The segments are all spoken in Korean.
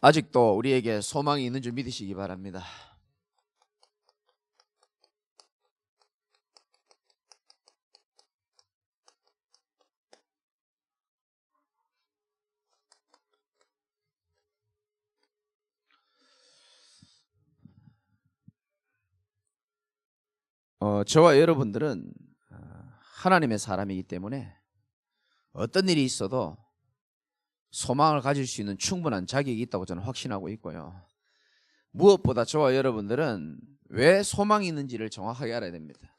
아직도 우리에게 소망이 있는 줄 믿으시기 바랍니다. 저와 여러분들은 하나님의 사람이기 때문에 어떤 일이 있어도 소망을 가질 수 있는 충분한 자격이 있다고 저는 확신하고 있고요. 무엇보다 저와 여러분들은 왜 소망이 있는지를 정확하게 알아야 됩니다.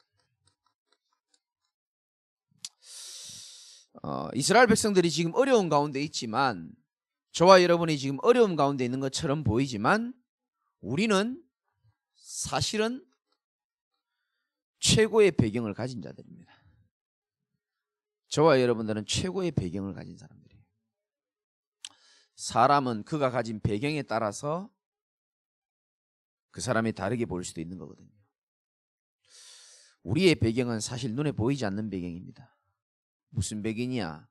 이스라엘 백성들이 지금 어려운 가운데 있지만, 저와 여러분이 지금 어려움 가운데 있는 것처럼 보이지만, 우리는 사실은 최고의 배경을 가진 자들입니다. 저와 여러분들은 최고의 배경을 가진 사람들이에요. 사람은 그가 가진 배경에 따라서 그 사람이 다르게 보일 수도 있는 거거든요. 우리의 배경은 사실 눈에 보이지 않는 배경입니다. 무슨 배경이냐?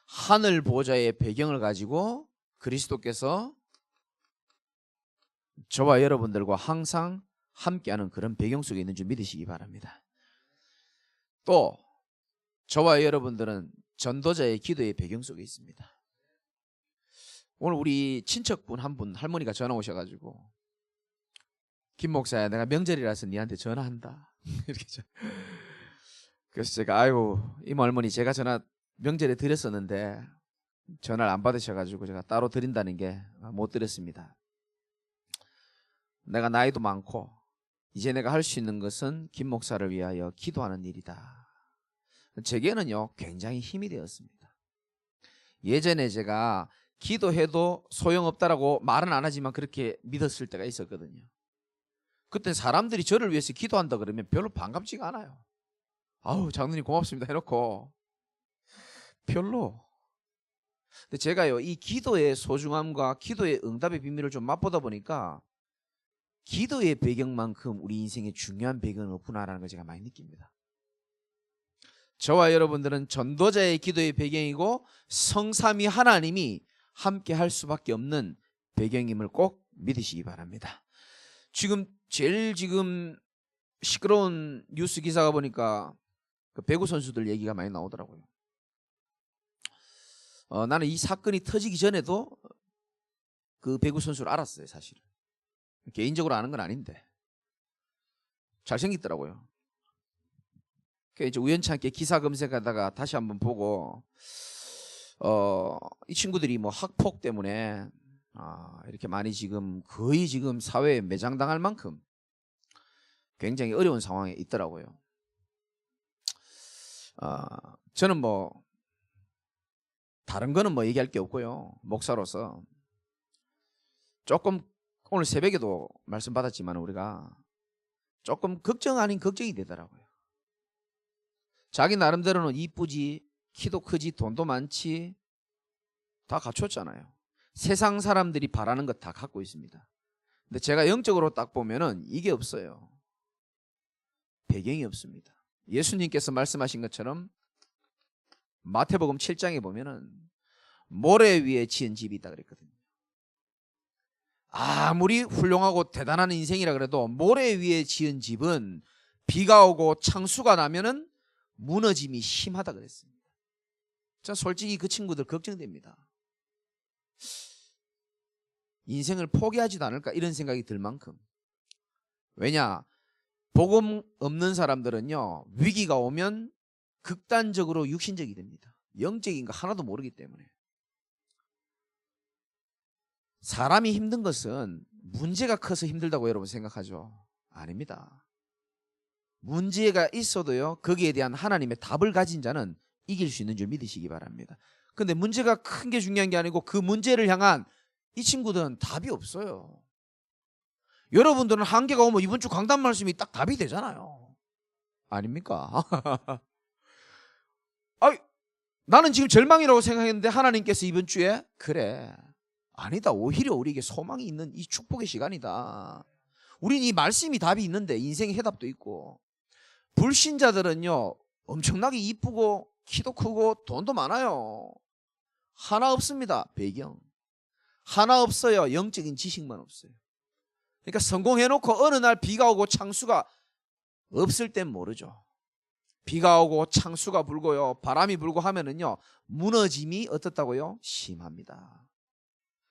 하늘 보좌의 배경을 가지고 그리스도께서 저와 여러분들과 항상 함께하는 그런 배경 속에 있는 줄 믿으시기 바랍니다. 또 저와 여러분들은 전도자의 기도의 배경 속에 있습니다. 오늘 우리 친척분 한 분, 할머니가 전화 오셔가지고, 김 목사야, 내가 명절이라서 니한테 전화한다. 이렇게. 그래서 제가 아이고 이모 할머니, 제가 전화 명절에 드렸었는데 전화를 안 받으셔가지고 제가 따로 드린다는 게 못 드렸습니다. 내가 나이도 많고 이제 내가 할 수 있는 것은 김 목사를 위하여 기도하는 일이다. 제게는요 굉장히 힘이 되었습니다. 예전에 제가 기도해도 소용없다라고 말은 안 하지만 그렇게 믿었을 때가 있었거든요. 그때 사람들이 저를 위해서 기도한다 그러면 별로 반갑지가 않아요. 아우 장로님 고맙습니다 해놓고 별로. 근데 제가요 이 기도의 소중함과 기도의 응답의 비밀을 좀 맛보다 보니까 기도의 배경만큼 우리 인생에 중요한 배경은 없구나라는 걸 제가 많이 느낍니다. 저와 여러분들은 전도자의 기도의 배경이고 성삼위 하나님이 함께 할 수밖에 없는 배경임을 꼭 믿으시기 바랍니다. 지금 제일 시끄러운 뉴스 기사가 보니까 그 배구 선수들 얘기가 많이 나오더라고요. 나는 이 사건이 터지기 전에도 그 배구 선수를 알았어요. 사실은 개인적으로 아는 건 아닌데 잘생겼더라고요. 그래서 이제 우연찮게 기사 검색하다가 다시 한번 보고 이 친구들이 뭐 학폭 때문에 이렇게 많이 거의 사회에 매장당할 만큼 굉장히 어려운 상황에 있더라고요. 저는 뭐 다른 거는 뭐 얘기할 게 없고요. 목사로서 조금 오늘 새벽에도 말씀 받았지만 우리가 조금 걱정 아닌 걱정이 되더라고요. 자기 나름대로는 이쁘지, 키도 크지, 돈도 많지, 다 갖췄잖아요. 세상 사람들이 바라는 것 다 갖고 있습니다. 근데 제가 영적으로 딱 보면은 이게 없어요. 배경이 없습니다. 예수님께서 말씀하신 것처럼 마태복음 7장에 보면은 모래 위에 지은 집이 있다 그랬거든요. 아무리 훌륭하고 대단한 인생이라 그래도 모래 위에 지은 집은 비가 오고 창수가 나면은 무너짐이 심하다 그랬습니다. 전 솔직히 그 친구들 걱정됩니다. 인생을 포기하지도 않을까 이런 생각이 들 만큼. 왜냐? 복음 없는 사람들은요 위기가 오면 극단적으로 육신적이 됩니다. 영적인 거 하나도 모르기 때문에. 사람이 힘든 것은 문제가 커서 힘들다고 여러분 생각하죠? 아닙니다. 문제가 있어도요 거기에 대한 하나님의 답을 가진 자는 이길 수 있는 줄 믿으시기 바랍니다. 근데 문제가 큰 게 중요한 게 아니고 그 문제를 향한 이 친구들은 답이 없어요. 여러분들은 한계가 오면 이번 주 강단 말씀이 딱 답이 되잖아요. 아닙니까? 나는 지금 절망이라고 생각했는데 하나님께서 이번 주에 그래 아니다, 오히려 우리에게 소망이 있는 이 축복의 시간이다. 우린 이 말씀이 답이 있는데 인생의 해답도 있고. 불신자들은요 엄청나게 이쁘고 키도 크고 돈도 많아요. 하나 없습니다. 배경. 하나 없어요. 영적인 지식만 없어요. 그러니까 성공해놓고 어느 날 비가 오고 창수가 없을 땐 모르죠. 비가 오고 창수가 불고요, 바람이 불고 하면은요, 무너짐이 어떻다고요? 심합니다.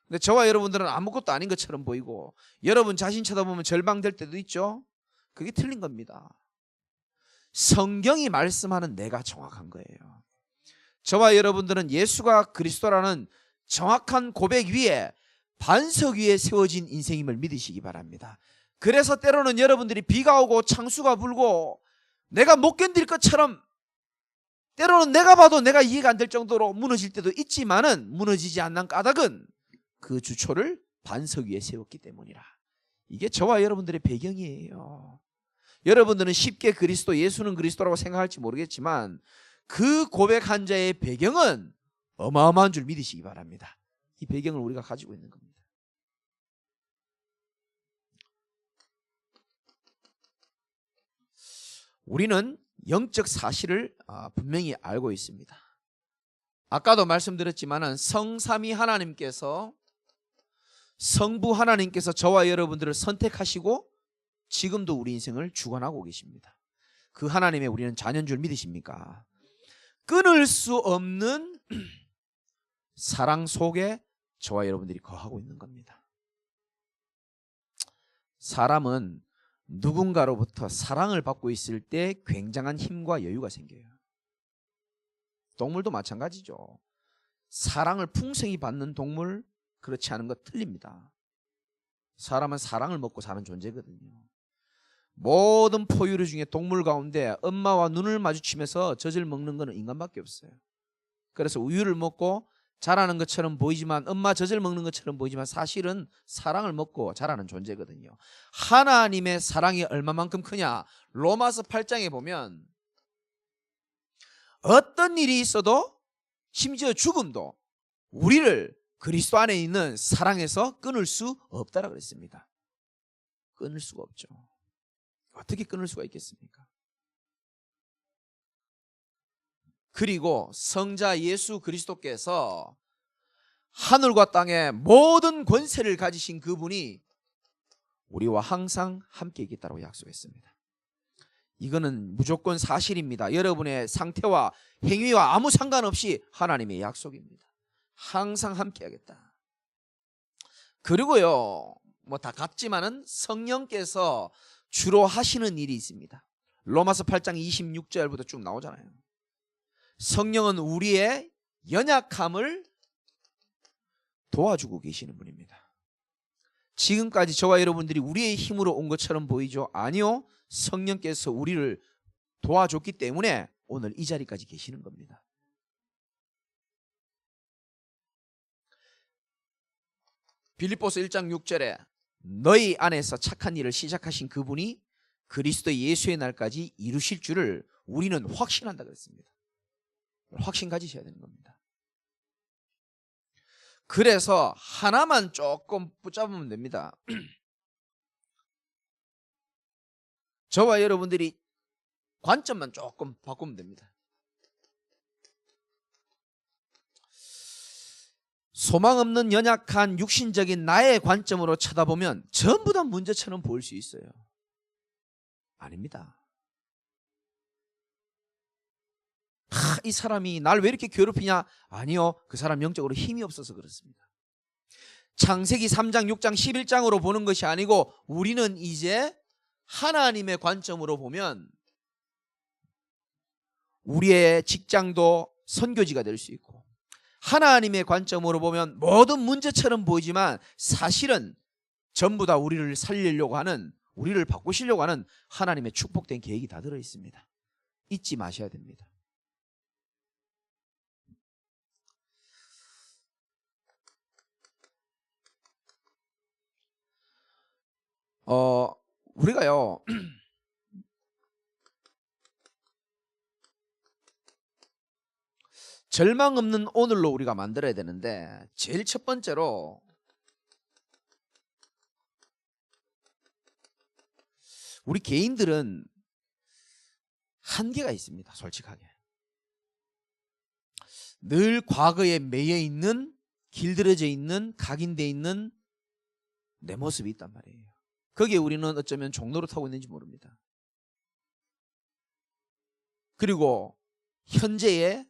근데 저와 여러분들은 아무것도 아닌 것처럼 보이고, 여러분 자신 쳐다보면 절망될 때도 있죠. 그게 틀린 겁니다. 성경이 말씀하는 내가 정확한 거예요. 저와 여러분들은 예수가 그리스도라는 정확한 고백 위에, 반석 위에 세워진 인생임을 믿으시기 바랍니다. 그래서 때로는 여러분들이 비가 오고 창수가 불고 내가 못 견딜 것처럼, 때로는 내가 봐도 내가 이해가 안 될 정도로 무너질 때도 있지만은, 무너지지 않는 까닭은 그 주초를 반석 위에 세웠기 때문이라. 이게 저와 여러분들의 배경이에요. 여러분들은 쉽게 그리스도, 예수는 그리스도라고 생각할지 모르겠지만 그 고백 한 자의 배경은 어마어마한 줄 믿으시기 바랍니다. 이 배경을 우리가 가지고 있는 겁니다. 우리는 영적 사실을 분명히 알고 있습니다. 아까도 말씀드렸지만 성삼위 하나님께서, 성부 하나님께서 저와 여러분들을 선택하시고 지금도 우리 인생을 주관하고 계십니다. 그 하나님의 우리는 자녀인 줄 믿으십니까? 끊을 수 없는 사랑 속에 저와 여러분들이 거하고 있는 겁니다. 사람은 누군가로부터 사랑을 받고 있을 때 굉장한 힘과 여유가 생겨요. 동물도 마찬가지죠. 사랑을 풍성히 받는 동물, 그렇지 않은 것 틀립니다. 사람은 사랑을 먹고 사는 존재거든요. 모든 포유류 중에 동물 가운데 엄마와 눈을 마주치면서 젖을 먹는 것은 인간밖에 없어요. 그래서 우유를 먹고 자라는 것처럼 보이지만, 엄마 젖을 먹는 것처럼 보이지만 사실은 사랑을 먹고 자라는 존재거든요. 하나님의 사랑이 얼마만큼 크냐? 로마서 8장에 보면 어떤 일이 있어도, 심지어 죽음도 우리를 그리스도 안에 있는 사랑에서 끊을 수 없다라고 그랬습니다. 끊을 수가 없죠. 어떻게 끊을 수가 있겠습니까? 그리고 성자 예수 그리스도께서 하늘과 땅의 모든 권세를 가지신 그분이 우리와 항상 함께 있겠다고 약속했습니다. 이거는 무조건 사실입니다. 여러분의 상태와 행위와 아무 상관없이 하나님의 약속입니다. 항상 함께 하겠다. 그리고요, 뭐 다 같지만은 성령께서 주로 하시는 일이 있습니다. 로마서 8장 26절부터 쭉 나오잖아요. 성령은 우리의 연약함을 도와주고 계시는 분입니다. 지금까지 저와 여러분들이 우리의 힘으로 온 것처럼 보이죠? 아니요. 성령께서 우리를 도와줬기 때문에 오늘 이 자리까지 계시는 겁니다. 빌립보서 1장 6절에 너희 안에서 착한 일을 시작하신 그분이 그리스도 예수의 날까지 이루실 줄을 우리는 확신한다 그랬습니다. 확신 가지셔야 되는 겁니다. 그래서 하나만 조금 붙잡으면 됩니다. 저와 여러분들이 관점만 조금 바꾸면 됩니다. 소망 없는 연약한 육신적인 나의 관점으로 쳐다보면 전부 다 문제처럼 보일 수 있어요. 아닙니다. 이 사람이 날 왜 이렇게 괴롭히냐? 아니요. 그 사람 영적으로 힘이 없어서 그렇습니다. 창세기 3장, 6장, 11장으로 보는 것이 아니고 우리는 이제 하나님의 관점으로 보면 우리의 직장도 선교지가 될 수 있고, 하나님의 관점으로 보면 모든 문제처럼 보이지만 사실은 전부 다 우리를 살리려고 하는, 우리를 바꾸시려고 하는 하나님의 축복된 계획이 다 들어있습니다. 잊지 마셔야 됩니다. 우리가요 절망 없는 오늘로 우리가 만들어야 되는데, 제일 첫 번째로 우리 개인들은 한계가 있습니다. 솔직하게 늘 과거에 매여 있는 길들여져 있는, 각인되어 있는 내 모습이 있단 말이에요. 거기에 우리는 어쩌면 종로를 타고 있는지 모릅니다. 그리고 현재의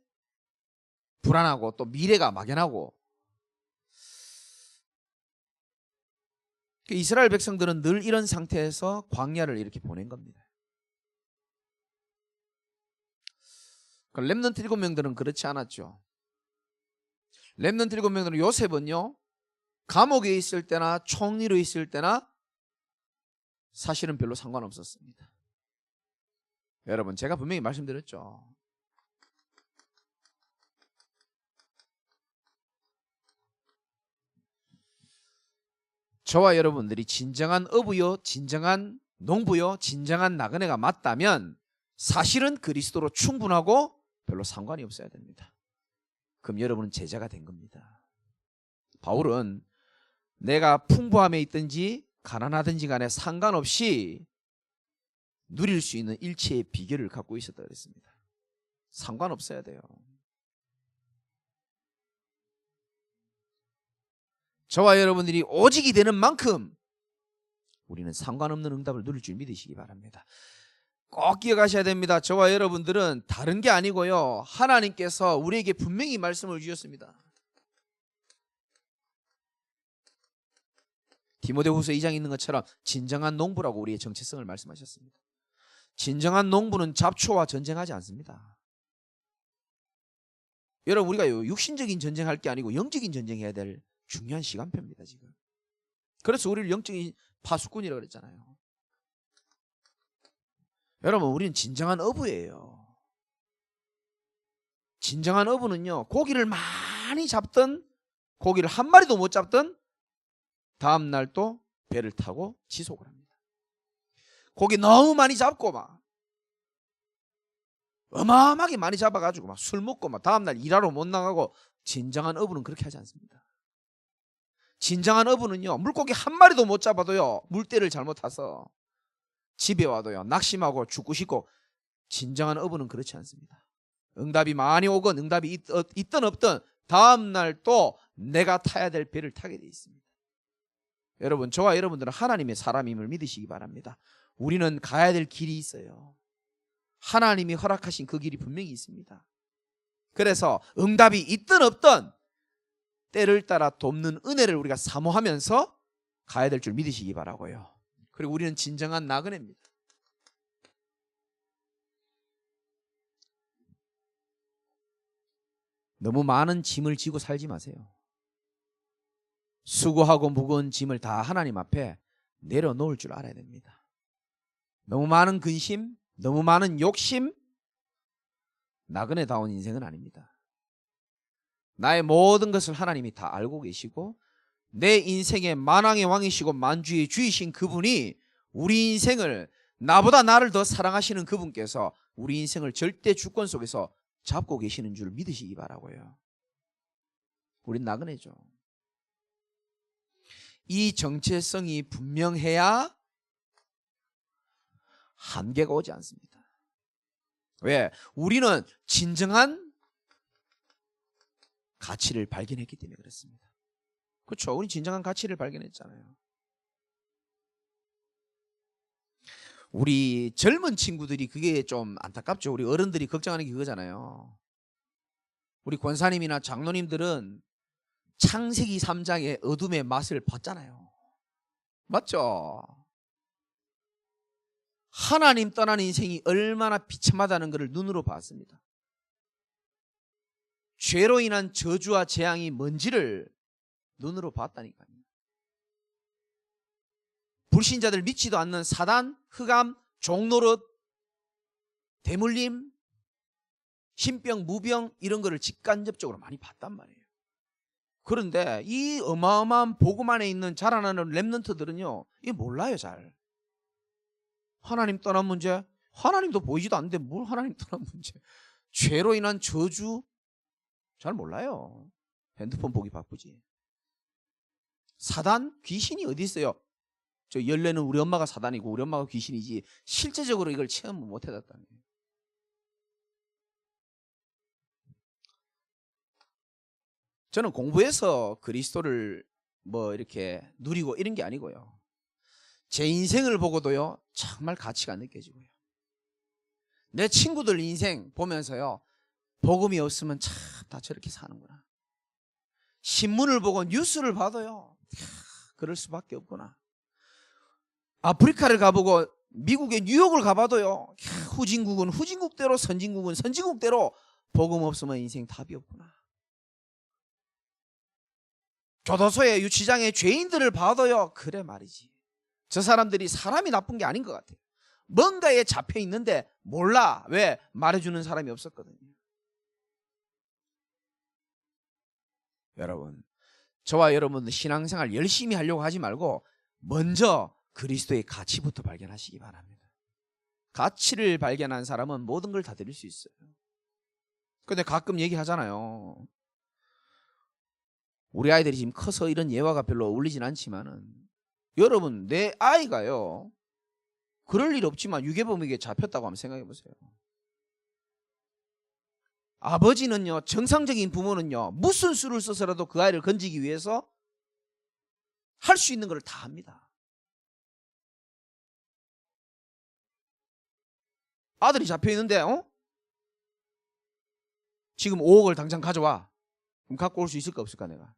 불안하고 또 미래가 막연하고, 이스라엘 백성들은 늘 이런 상태에서 광야를 이렇게 보낸 겁니다. 렘넌트 7명들은 그렇지 않았죠. 렘넌트 7명들은 요셉은요, 감옥에 있을 때나 총리로 있을 때나 사실은 별로 상관없었습니다. 여러분, 제가 분명히 말씀드렸죠. 저와 여러분들이 진정한 어부요, 진정한 농부요, 진정한 나그네가 맞다면 사실은 그리스도로 충분하고 별로 상관이 없어야 됩니다. 그럼 여러분은 제자가 된 겁니다. 바울은 내가 풍부함에 있든지 가난하든지 간에 상관없이 누릴 수 있는 일체의 비결을 갖고 있었다 그랬습니다. 상관없어야 돼요. 저와 여러분들이 오직이 되는 만큼 우리는 상관없는 응답을 누릴 줄 믿으시기 바랍니다. 꼭 기억하셔야 됩니다. 저와 여러분들은 다른 게 아니고요, 하나님께서 우리에게 분명히 말씀을 주셨습니다. 디모데후서 2장에 있는 것처럼 진정한 농부라고 우리의 정체성을 말씀하셨습니다. 진정한 농부는 잡초와 전쟁하지 않습니다. 여러분, 우리가 육신적인 전쟁할 게 아니고 영적인 전쟁해야 될 중요한 시간표입니다, 지금. 그래서 우리를 영적인 파수꾼이라고 그랬잖아요. 여러분, 우리는 진정한 어부예요. 진정한 어부는요, 고기를 많이 잡든 고기를 한 마리도 못 잡든 다음 날 또 배를 타고 지속을 합니다. 고기 너무 많이 잡고 막 어마어마하게 많이 잡아가지고 막 술 먹고 막 다음 날 일하러 못 나가고, 진정한 어부는 그렇게 하지 않습니다. 진정한 어부는요, 물고기 한 마리도 못 잡아도요, 물때를 잘못 타서 집에 와도요 낙심하고 죽고 싶고, 진정한 어부는 그렇지 않습니다. 응답이 많이 오건 응답이 있든 없든 다음 날 또 내가 타야 될 배를 타게 돼 있습니다. 여러분, 저와 여러분들은 하나님의 사람임을 믿으시기 바랍니다. 우리는 가야 될 길이 있어요. 하나님이 허락하신 그 길이 분명히 있습니다. 그래서 응답이 있든 없든 때를 따라 돕는 은혜를 우리가 사모하면서 가야 될 줄 믿으시기 바라고요. 그리고 우리는 진정한 나그네입니다. 너무 많은 짐을 지고 살지 마세요. 수고하고 무거운 짐을 다 하나님 앞에 내려놓을 줄 알아야 됩니다. 너무 많은 근심, 너무 많은 욕심, 나그네다운 인생은 아닙니다. 나의 모든 것을 하나님이 다 알고 계시고, 내 인생의 만왕의 왕이시고 만주의 주이신 그분이 우리 인생을, 나보다 나를 더 사랑하시는 그분께서 우리 인생을 절대 주권 속에서 잡고 계시는 줄 믿으시기 바라고요. 우린 나그네죠. 이 정체성이 분명해야 한계가 오지 않습니다. 왜? 우리는 진정한 가치를 발견했기 때문에 그렇습니다. 그렇죠? 우리 진정한 가치를 발견했잖아요. 우리 젊은 친구들이 그게 좀 안타깝죠. 우리 어른들이 걱정하는 게 그거잖아요. 우리 권사님이나 장로님들은 창세기 3장의 어둠의 맛을 봤잖아요. 맞죠? 하나님 떠난 인생이 얼마나 비참하다는 것을 눈으로 봤습니다. 죄로 인한 저주와 재앙이 뭔지를 눈으로 봤다니까요. 불신자들 믿지도 않는 사단, 흑암, 종노릇, 대물림, 신병, 무병 이런 거를 직간접적으로 많이 봤단 말이에요. 그런데 이 어마어마한 복음 안에 있는 자라나는 렘넌트들은요, 이게 몰라요. 잘. 하나님 떠난 문제, 하나님도 보이지도 않는데 뭘 하나님 떠난 문제, 죄로 인한 저주 잘 몰라요. 핸드폰 보기 바쁘지. 사단, 귀신이 어디 있어요? 저 열쇠는 우리 엄마가 사단이고 우리 엄마가 귀신이지 실제적으로 이걸 체험 못 해봤다는 거예요. 저는 공부해서 그리스도를 뭐 이렇게 누리고 이런 게 아니고요. 제 인생을 보고도요, 정말 가치가 느껴지고요. 내 친구들 인생 보면서요, 복음이 없으면 참 다 저렇게 사는구나. 신문을 보고 뉴스를 봐도요, 그럴 수밖에 없구나. 아프리카를 가보고 미국의 뉴욕을 가봐도요, 후진국은 후진국대로, 선진국은 선진국대로 복음 없으면 인생 답이 없구나. 교도소의 유치장의 죄인들을 봐도요, 그래 말이지, 저 사람들이 사람이 나쁜 게 아닌 것 같아요. 뭔가에 잡혀 있는데 몰라. 왜? 말해주는 사람이 없었거든요. 여러분, 저와 여러분 신앙생활 열심히 하려고 하지 말고 먼저 그리스도의 가치부터 발견하시기 바랍니다. 가치를 발견한 사람은 모든 걸 다 드릴 수 있어요. 근데 가끔 얘기하잖아요. 우리 아이들이 지금 커서 이런 예화가 별로 어울리진 않지만은, 여러분, 내 아이가요, 그럴 일 없지만 유괴범에게 잡혔다고 한번 생각해 보세요. 아버지는요, 정상적인 부모는요, 무슨 수를 써서라도 그 아이를 건지기 위해서 할 수 있는 걸 다 합니다. 아들이 잡혀 있는데, 지금 5억을 당장 가져와. 그럼 갖고 올 수 있을까 없을까? 내가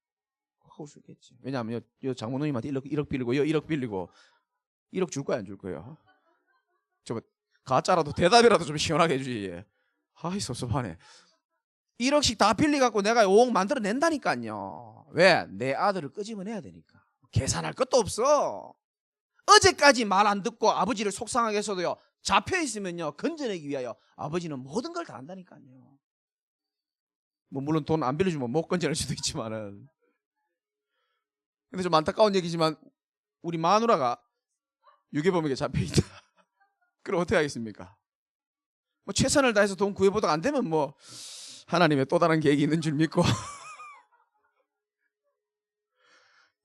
갖고 올 수 있겠지. 왜냐하면 요 장모님한테 1억 빌리고, 요 1억 빌리고, 1억 줄 거야 안 줄 거야? 저 가짜라도 대답이라도 좀 시원하게 해주지. 아이 섭섭하네. 1억씩 다 빌려갖고 내가 5억 만들어낸다니까요. 왜? 내 아들을 끄집어내야 되니까. 계산할 것도 없어. 어제까지 말 안 듣고 아버지를 속상하게 해서도요, 잡혀있으면요, 건져내기 위하여 아버지는 모든 걸 다 한다니까요. 뭐 물론 돈 안 빌려주면 못 건져낼 수도 있지만은. 근데 좀 안타까운 얘기지만 우리 마누라가 유괴범에게 잡혀있다. 그럼 어떻게 하겠습니까? 뭐 최선을 다해서 돈 구해보다가 안 되면 뭐 하나님의 또 다른 계획이 있는 줄 믿고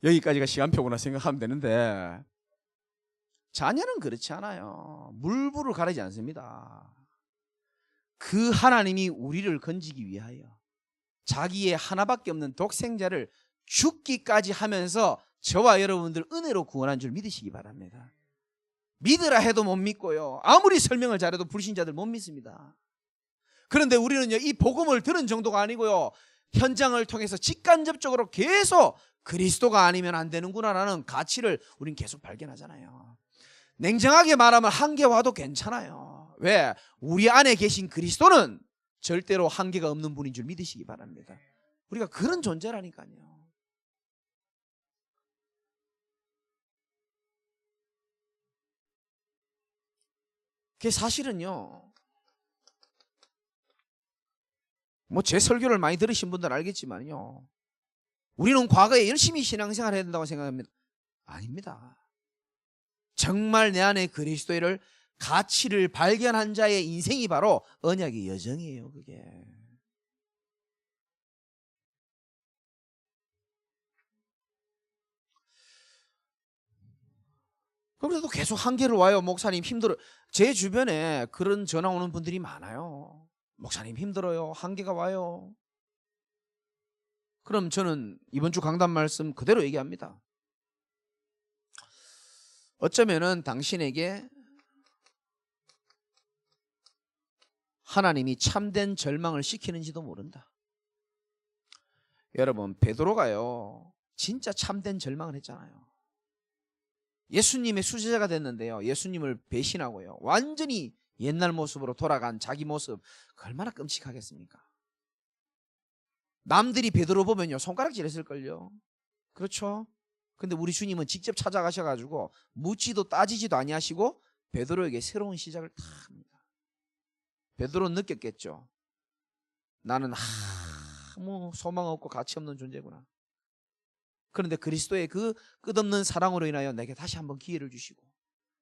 여기까지가 시간표구나 생각하면 되는데, 자녀는 그렇지 않아요. 물불을 가리지 않습니다. 그 하나님이 우리를 건지기 위하여 자기의 하나밖에 없는 독생자를 죽기까지 하면서 저와 여러분들 은혜로 구원한 줄 믿으시기 바랍니다. 믿으라 해도 못 믿고요, 아무리 설명을 잘해도 불신자들 못 믿습니다. 그런데 우리는요, 이 복음을 들은 정도가 아니고요, 현장을 통해서 직간접적으로 계속 그리스도가 아니면 안 되는구나라는 가치를 우린 계속 발견하잖아요. 냉정하게 말하면 한계 와도 괜찮아요. 왜? 우리 안에 계신 그리스도는 절대로 한계가 없는 분인 줄 믿으시기 바랍니다. 우리가 그런 존재라니까요. 그게 사실은요, 뭐 제 설교를 많이 들으신 분들은 알겠지만요, 우리는 과거에 열심히 신앙생활을 해야 된다고 생각합니다. 아닙니다. 정말 내 안에 그리스도를 가치를 발견한 자의 인생이 바로 언약의 여정이에요. 그게. 그런데도 계속 한계를 와요. 목사님 힘들어. 제 주변에 그런 전화 오는 분들이 많아요. 목사님 힘들어요. 한계가 와요. 그럼 저는 이번 주 강단 말씀 그대로 얘기합니다. 어쩌면은 당신에게 하나님이 참된 절망을 시키는지도 모른다. 여러분, 베드로가요, 진짜 참된 절망을 했잖아요. 예수님의 수제자가 됐는데요, 예수님을 배신하고요, 완전히 옛날 모습으로 돌아간 자기 모습, 얼마나 끔찍하겠습니까? 남들이 베드로 보면요, 손가락질 했을걸요. 그렇죠? 근데 우리 주님은 직접 찾아가셔가지고 묻지도 따지지도 아니하시고 베드로에게 새로운 시작을 탁 합니다. 베드로는 느꼈겠죠. 나는 아무 소망 없고 가치 없는 존재구나. 그런데 그리스도의 그 끝없는 사랑으로 인하여 내게 다시 한번 기회를 주시고,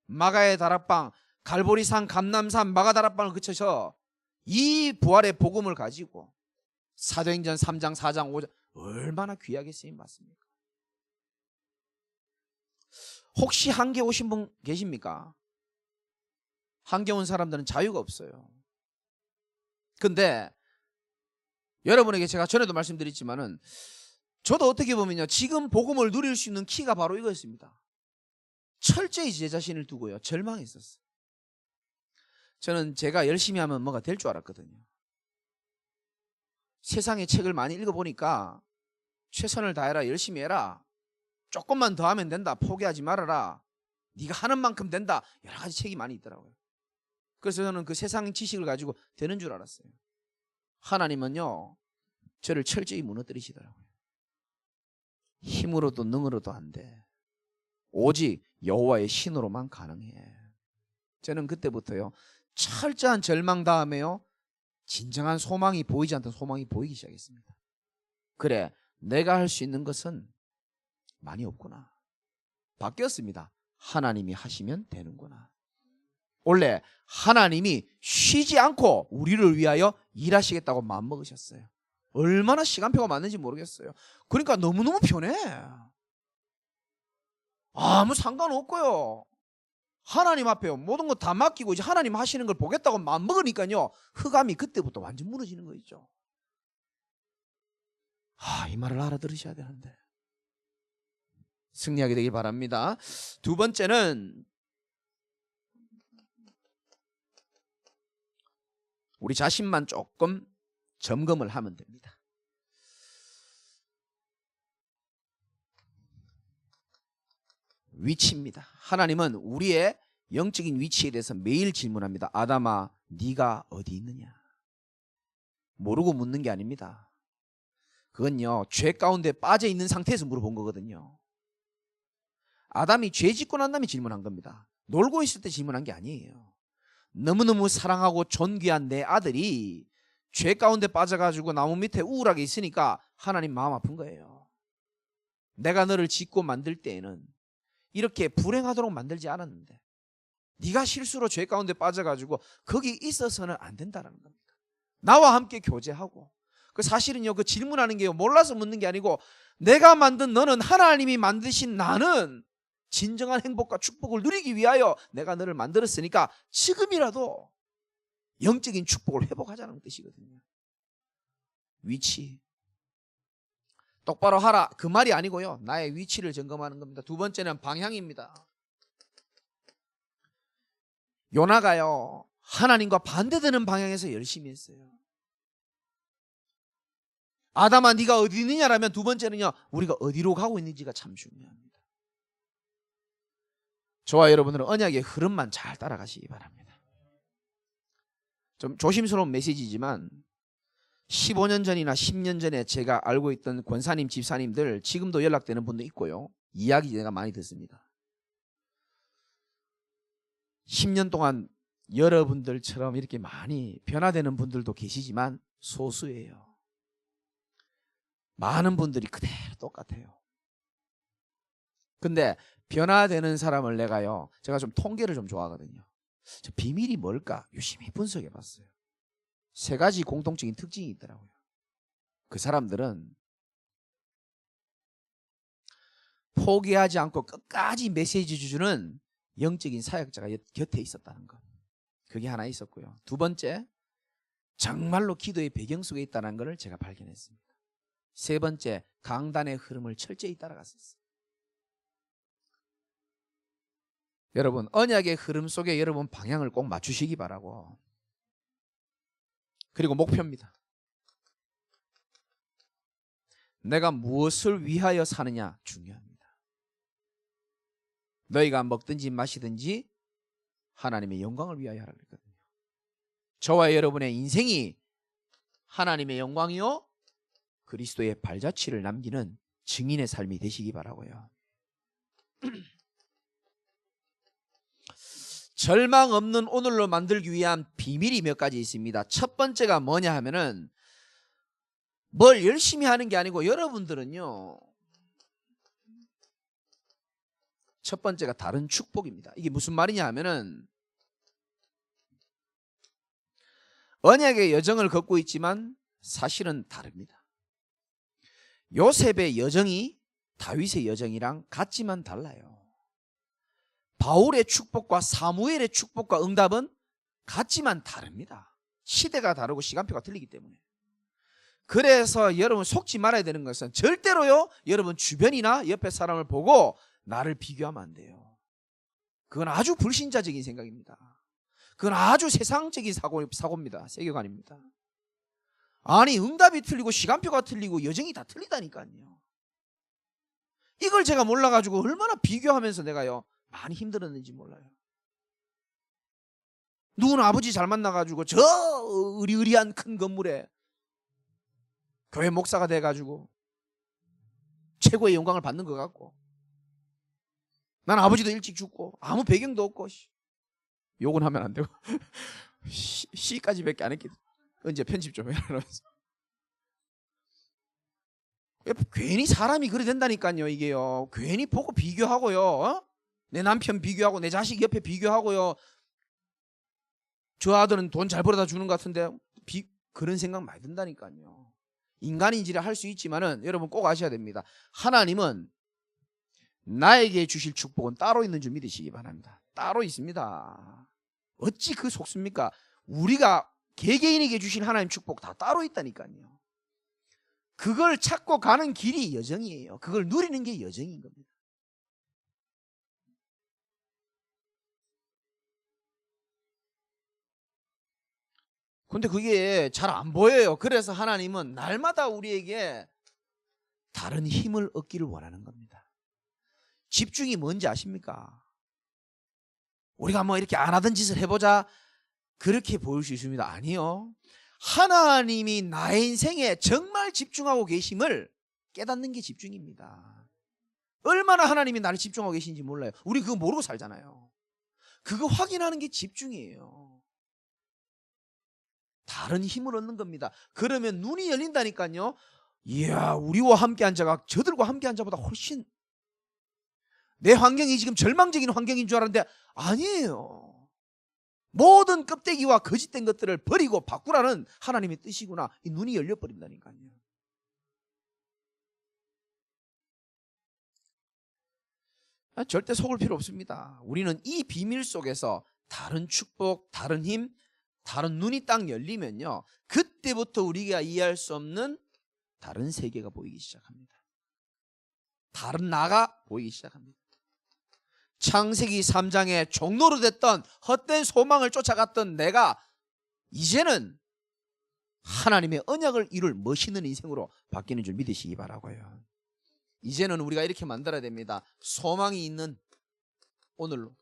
마가의 다락방, 갈보리산, 감남산, 마가 다락방을 거쳐서 이 부활의 복음을 가지고 사도행전 3장, 4장, 5장, 얼마나 귀하게 쓰임 받습니까? 혹시 한계 오신 분 계십니까? 한계 온 사람들은 자유가 없어요. 근데 여러분에게 제가 전에도 말씀드렸지만은 저도 어떻게 보면요, 지금 복음을 누릴 수 있는 키가 바로 이거였습니다. 철저히 제 자신을 두고요, 절망했었어요. 저는 제가 열심히 하면 뭐가 될 줄 알았거든요. 세상의 책을 많이 읽어보니까 최선을 다해라, 열심히 해라, 조금만 더 하면 된다, 포기하지 말아라, 네가 하는 만큼 된다, 여러 가지 책이 많이 있더라고요. 그래서 저는 그 세상 지식을 가지고 되는 줄 알았어요. 하나님은요, 저를 철저히 무너뜨리시더라고요. 힘으로도 능으로도 안 돼. 오직 여호와의 신으로만 가능해. 저는 그때부터요, 철저한 절망 다음에요, 진정한 소망이 보이지 않던 소망이 보이기 시작했습니다. 그래, 내가 할 수 있는 것은 많이 없구나. 바뀌었습니다. 하나님이 하시면 되는구나. 원래 하나님이 쉬지 않고 우리를 위하여 일하시겠다고 마음먹으셨어요. 얼마나 시간표가 맞는지 모르겠어요. 그러니까 너무너무 편해. 아무 상관없고요. 하나님 앞에 모든 거 다 맡기고 이제 하나님 하시는 걸 보겠다고 마음먹으니까요, 흑암이 그때부터 완전 무너지는 거 있죠. 이 말을 알아들으셔야 되는데. 승리하게 되길 바랍니다. 두 번째는 우리 자신만 조금 점검을 하면 됩니다. 위치입니다. 하나님은 우리의 영적인 위치에 대해서 매일 질문합니다. 아담아, 네가 어디 있느냐? 모르고 묻는 게 아닙니다. 그건요, 죄 가운데 빠져 있는 상태에서 물어본 거거든요. 아담이 죄 짓고 난 다음에 질문한 겁니다. 놀고 있을 때 질문한 게 아니에요. 너무너무 사랑하고 존귀한 내 아들이 죄 가운데 빠져가지고 나무 밑에 우울하게 있으니까 하나님 마음 아픈 거예요. 내가 너를 짓고 만들 때에는 이렇게 불행하도록 만들지 않았는데 네가 실수로 죄 가운데 빠져가지고 거기 있어서는 안 된다는 겁니다. 나와 함께 교제하고. 그 사실은요, 그 질문하는 게요, 몰라서 묻는 게 아니고 내가 만든 너는, 하나님이 만드신 나는 진정한 행복과 축복을 누리기 위하여 내가 너를 만들었으니까 지금이라도 영적인 축복을 회복하자는 뜻이거든요. 위치 똑바로 하라, 그 말이 아니고요, 나의 위치를 점검하는 겁니다. 두 번째는 방향입니다. 요나가요, 하나님과 반대되는 방향에서 열심히 했어요. 아담아, 네가 어디 있느냐라면 두 번째는요, 우리가 어디로 가고 있는지가 참 중요합니다. 저와 여러분들은 언약의 흐름만 잘 따라가시기 바랍니다. 좀 조심스러운 메시지지만 15년 전이나 10년 전에 제가 알고 있던 권사님, 집사님들 지금도 연락되는 분도 있고요, 이야기 제가 많이 듣습니다. 10년 동안 여러분들처럼 이렇게 많이 변화되는 분들도 계시지만 소수예요. 많은 분들이 그대로 똑같아요. 근데 변화되는 사람을 제가 좀 통계를 좀 좋아하거든요. 비밀이 뭘까 유심히 분석해 봤어요. 3가지 공통적인 특징이 있더라고요. 그 사람들은 포기하지 않고 끝까지 메시지 주는 영적인 사역자가 곁에 있었다는 것, 그게 하나 있었고요. 두 번째, 정말로 기도의 배경 속에 있다는 것을 제가 발견했습니다. 세 번째, 강단의 흐름을 철저히 따라갔었어요. 여러분, 언약의 흐름 속에 여러분 방향을 꼭 맞추시기 바라고. 그리고 목표입니다. 내가 무엇을 위하여 사느냐 중요합니다. 너희가 먹든지 마시든지 하나님의 영광을 위하여 하라 그랬거든요. 저와 여러분의 인생이 하나님의 영광이요 그리스도의 발자취를 남기는 증인의 삶이 되시기 바라고요. 절망 없는 오늘로 만들기 위한 비밀이 몇 가지 있습니다. 첫 번째가 뭐냐 하면은 뭘 열심히 하는 게 아니고, 여러분들은요, 첫 번째가 다른 축복입니다. 이게 무슨 말이냐 하면은 언약의 여정을 걷고 있지만 사실은 다릅니다. 요셉의 여정이 다윗의 여정이랑 같지만 달라요. 바울의 축복과 사무엘의 축복과 응답은 같지만 다릅니다. 시대가 다르고 시간표가 틀리기 때문에. 그래서 여러분 속지 말아야 되는 것은 절대로요, 여러분 주변이나 옆에 사람을 보고 나를 비교하면 안 돼요. 그건 아주 불신자적인 생각입니다. 그건 아주 세상적인 사고입니다. 세계관입니다. 아니, 응답이 틀리고 시간표가 틀리고 여정이 다 틀리다니까요. 이걸 제가 몰라가지고 얼마나 비교하면서 내가요 많이 힘들었는지 몰라요. 누구는 아버지 잘 만나가지고 저 으리으리한 큰 건물에 교회 목사가 돼가지고 최고의 영광을 받는 것 같고, 난 아버지도 일찍 죽고 아무 배경도 없고, 욕은 하면 안 되고 C까지밖에 안 했기, 언제 편집 좀 해라면서. 괜히 사람이 그래 된다니까요. 이게요, 괜히 보고 비교하고요, 내 남편 비교하고 내 자식 옆에 비교하고요, 저 아들은 돈 잘 벌어다 주는 것 같은데 그런 생각 많이 든다니까요. 인간인지라 할 수 있지만은 여러분 꼭 아셔야 됩니다. 하나님은 나에게 주실 축복은 따로 있는 줄 믿으시기 바랍니다. 따로 있습니다. 어찌 그 속습니까? 우리가 개개인에게 주신 하나님 축복 다 따로 있다니까요. 그걸 찾고 가는 길이 여정이에요. 그걸 누리는 게 여정인 겁니다. 근데 그게 잘 안 보여요. 그래서 하나님은 날마다 우리에게 다른 힘을 얻기를 원하는 겁니다. 집중이 뭔지 아십니까? 우리가 뭐 이렇게 안 하던 짓을 해보자 그렇게 보일 수 있습니다. 아니요. 하나님이 나의 인생에 정말 집중하고 계심을 깨닫는 게 집중입니다. 얼마나 하나님이 나를 집중하고 계신지 몰라요. 우리 그거 모르고 살잖아요. 그거 확인하는 게 집중이에요. 다른 힘을 얻는 겁니다. 그러면 눈이 열린다니까요. 이야, 우리와 함께 앉아가 저들과 함께 앉아보다 훨씬, 내 환경이 지금 절망적인 환경인 줄 알았는데 아니에요. 모든 껍데기와 거짓된 것들을 버리고 바꾸라는 하나님의 뜻이구나. 이 눈이 열려버린다니까요. 절대 속을 필요 없습니다. 우리는 이 비밀 속에서 다른 축복, 다른 힘, 다른 눈이 딱 열리면요, 그때부터 우리가 이해할 수 없는 다른 세계가 보이기 시작합니다. 다른 나가 보이기 시작합니다. 창세기 3장에 종로로 됐던 헛된 소망을 쫓아갔던 내가 이제는 하나님의 언약을 이룰 멋있는 인생으로 바뀌는 줄 믿으시기 바라고요. 이제는 우리가 이렇게 만들어야 됩니다. 소망이 있는 오늘로.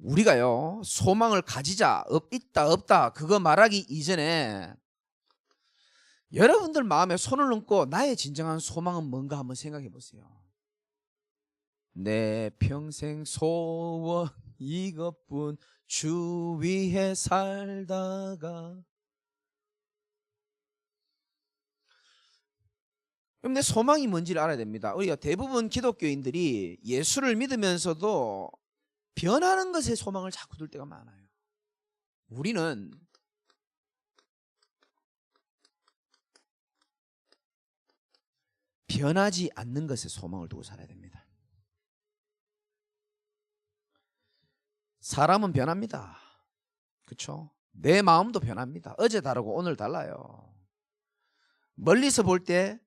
우리가요 소망을 가지자, 있다 없다 그거 말하기 이전에 여러분들 마음에 손을 얹고 나의 진정한 소망은 뭔가 한번 생각해 보세요. 내 평생 소원 이것뿐, 주 위에 살다가. 그럼 내 소망이 뭔지를 알아야 됩니다. 우리가 대부분 기독교인들이 예수를 믿으면서도 변하는 것에 소망을 자꾸 둘 때가 많아요. 우리는 변하지 않는 것에 소망을 두고 살아야 됩니다. 사람은 변합니다. 그렇죠? 내 마음도 변합니다. 어제 다르고 오늘 달라요. 멀리서 볼 때,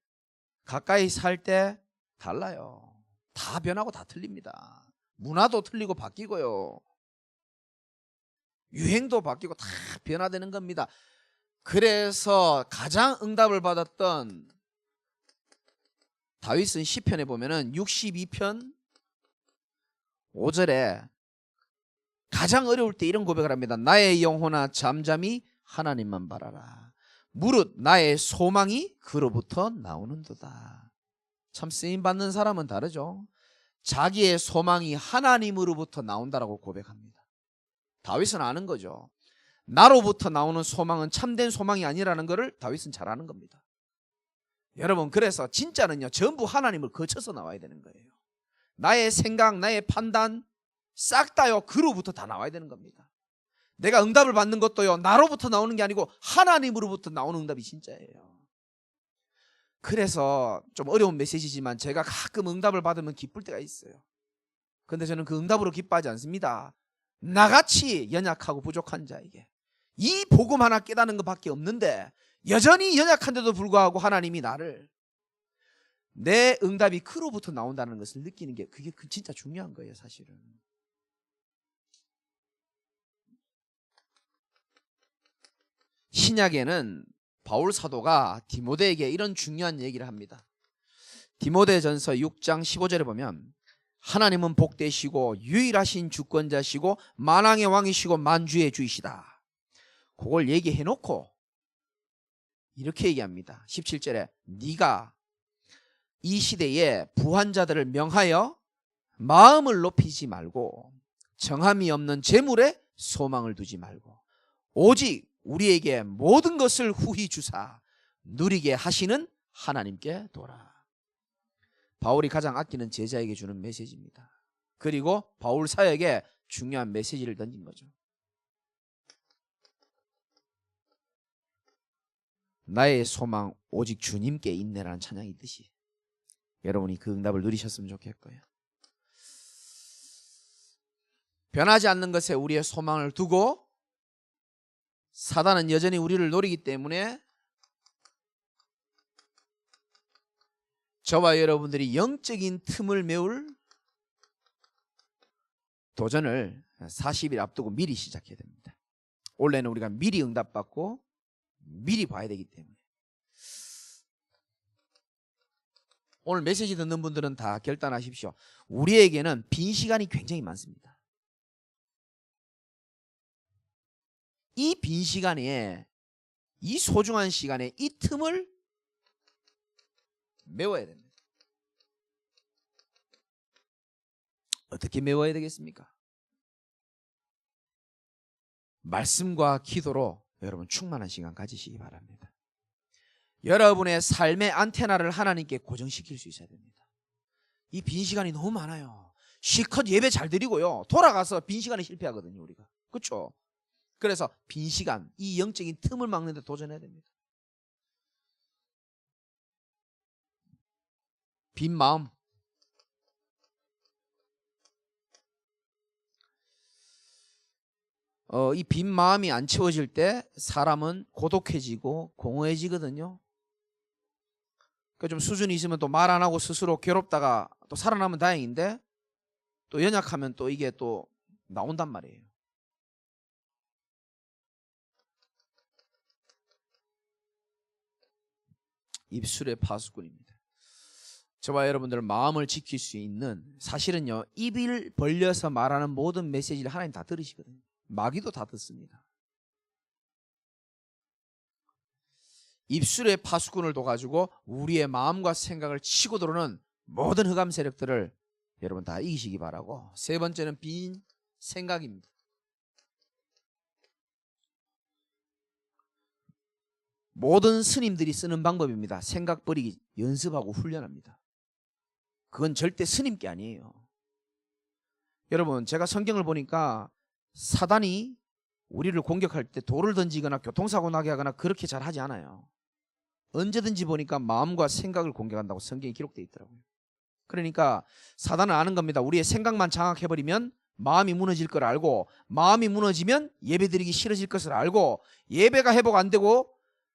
가까이 살 때 달라요. 다 변하고 다 틀립니다. 문화도 틀리고 바뀌고요. 유행도 바뀌고 다 변화되는 겁니다. 그래서 가장 응답을 받았던 다윗은 시편에 보면은 62편 5절에 가장 어려울 때 이런 고백을 합니다. 나의 영혼아 잠잠히 하나님만 바라라. 무릇 나의 소망이 그로부터 나오는도다. 참 쓰임받는 사람은 다르죠. 자기의 소망이 하나님으로부터 나온다라고 고백합니다. 다윗은 아는 거죠. 나로부터 나오는 소망은 참된 소망이 아니라는 것을 다윗은 잘 아는 겁니다. 여러분, 그래서 진짜는요 전부 하나님을 거쳐서 나와야 되는 거예요. 나의 생각, 나의 판단 싹 다요 그로부터 다 나와야 되는 겁니다. 내가 응답을 받는 것도요 나로부터 나오는 게 아니고 하나님으로부터 나오는 응답이 진짜예요. 그래서 좀 어려운 메시지지만 제가 가끔 응답을 받으면 기쁠 때가 있어요. 근데 저는 그 응답으로 기뻐하지 않습니다. 나같이 연약하고 부족한 자에게 이 복음 하나 깨닫는 것밖에 없는데 여전히 연약한데도 불구하고 하나님이 나를 내 응답이 그로부터 나온다는 것을 느끼는 게 그게 진짜 중요한 거예요, 사실은. 신약에는 바울 사도가 디모데에게 이런 중요한 얘기를 합니다. 디모데전서 6장 15절에 보면 하나님은 복되시고 유일하신 주권자시고 만왕의 왕이시고 만주의 주이시다. 그걸 얘기해 놓고 이렇게 얘기합니다. 17절에 네가 이 시대에 부한 자들을 명하여 마음을 높이지 말고 정함이 없는 재물에 소망을 두지 말고 오직 우리에게 모든 것을 후히 주사 누리게 하시는 하나님께 돌아. 바울이 가장 아끼는 제자에게 주는 메시지입니다. 그리고 바울 사역에 중요한 메시지를 던진 거죠. 나의 소망 오직 주님께 있네라는 찬양이 있듯이 여러분이 그 응답을 누리셨으면 좋겠고요. 변하지 않는 것에 우리의 소망을 두고 사단은 여전히 우리를 노리기 때문에 저와 여러분들이 영적인 틈을 메울 도전을 40일 앞두고 미리 시작해야 됩니다. 원래는 우리가 미리 응답받고 미리 봐야 되기 때문에 오늘 메시지 듣는 분들은 다 결단하십시오. 우리에게는 빈 시간이 굉장히 많습니다. 이 빈 시간에 이 소중한 시간에 이 틈을 메워야 됩니다. 어떻게 메워야 되겠습니까? 말씀과 기도로 여러분 충만한 시간 가지시기 바랍니다. 여러분의 삶의 안테나를 하나님께 고정시킬 수 있어야 됩니다. 이 빈 시간이 너무 많아요. 실컷 예배 잘 드리고요. 돌아가서 빈 시간에 실패하거든요, 우리가. 그렇죠? 그래서 빈 시간, 이 영적인 틈을 막는 데 도전해야 됩니다. 빈 마음. 이 빈 마음이 안 채워질 때 사람은 고독해지고 공허해지거든요. 그러니까 좀 수준이 있으면 또 말 안 하고 스스로 괴롭다가 또 살아나면 다행인데 또 연약하면 또 이게 또 나온단 말이에요. 입술의 파수꾼입니다. 저와 여러분들 마음을 지킬 수 있는 사실은요 입을 벌려서 말하는 모든 메시지를 하나님 다 들으시거든요. 마귀도 다 듣습니다. 입술의 파수꾼을 둬가지고 우리의 마음과 생각을 치고 들어오는 모든 흑암 세력들을 여러분 다 이기시기 바라고. 세 번째는 빈 생각입니다. 모든 스님들이 쓰는 방법입니다. 생각 버리기 연습하고 훈련합니다. 그건 절대 스님 게 아니에요. 여러분 제가 성경을 보니까 사단이 우리를 공격할 때 돌을 던지거나 교통사고 나게 하거나 그렇게 잘 하지 않아요. 언제든지 보니까 마음과 생각을 공격한다고 성경에 기록되어 있더라고요. 그러니까 사단은 아는 겁니다. 우리의 생각만 장악해버리면 마음이 무너질 걸 알고 마음이 무너지면 예배드리기 싫어질 것을 알고 예배가 회복 안 되고